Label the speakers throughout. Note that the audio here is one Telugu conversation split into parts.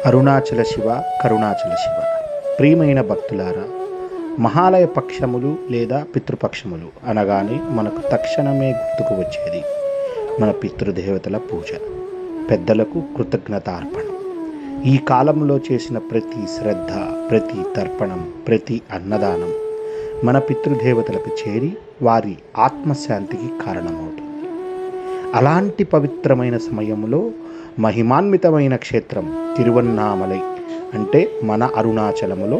Speaker 1: అరుణాచల శివ, కరుణాచల శివ. ప్రియమైన భక్తులారా, మహాలయ పక్షములు లేదా పితృపక్షములు అనగానే మనకు తక్షణమే గుర్తుకు వచ్చేది మన పితృదేవతల పూజ, పెద్దలకు కృతజ్ఞతార్పణం. ఈ కాలంలో చేసిన ప్రతి శ్రద్ధ, ప్రతి తర్పణం, ప్రతి అన్నదానం మన పితృదేవతలకు చేరి వారి ఆత్మశాంతికి కారణమవుతుంది. అలాంటి పవిత్రమైన సమయంలో మహిమాన్వితమైన క్షేత్రం తిరువన్నామలై అంటే మన అరుణాచలములో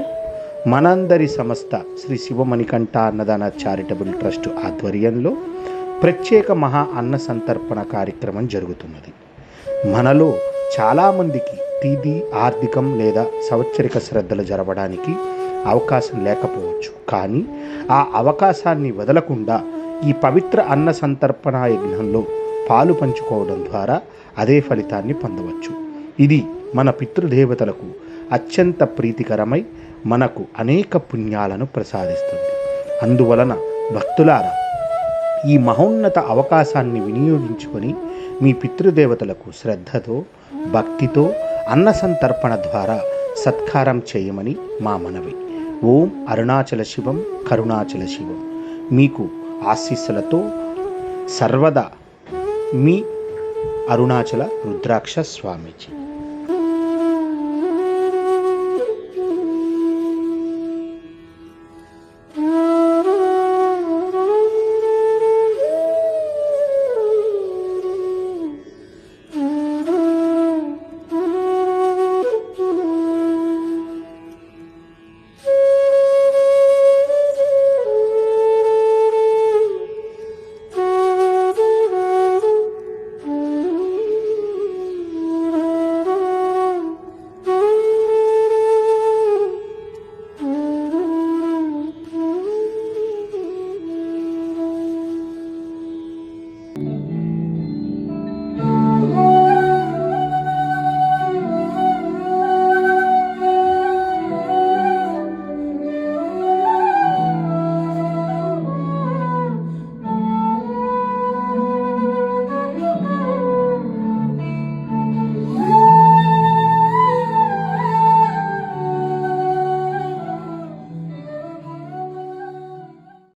Speaker 1: మనందరి సంస్థ శ్రీ శివమణికంఠ అన్నదాన చారిటబుల్ ట్రస్ట్ ఆధ్వర్యంలో ప్రత్యేక మహా అన్న సంతర్పణ కార్యక్రమం జరుగుతున్నది. మనలో చాలామందికి తీది ఆర్థికం లేదా సంవత్సరిక శ్రద్ధలు జరపడానికి అవకాశం లేకపోవచ్చు. కానీ ఆ అవకాశాన్ని వదలకుండా ఈ పవిత్ర అన్న సంతర్పణ యజ్ఞంలో పాలు పంచుకోవడం ద్వారా అదే ఫలితాన్ని పొందవచ్చు. ఇది మన పితృదేవతలకు అత్యంత ప్రీతికరమై మనకు అనేక పుణ్యాలను ప్రసాదిస్తుంది. అందువలన భక్తులారా, ఈ మహోన్నత అవకాశాన్ని వినియోగించుకొని మీ పితృదేవతలకు శ్రద్ధతో, భక్తితో అన్న సంతర్పణ ద్వారా సత్కారం చేయమని మా మనవి. ఓం అరుణాచల శివం, కరుణాచల శివం. మీకు ఆశీస్సులతో సర్వదా మీ అరుణాచల రుద్రాక్ష స్వామీజీ.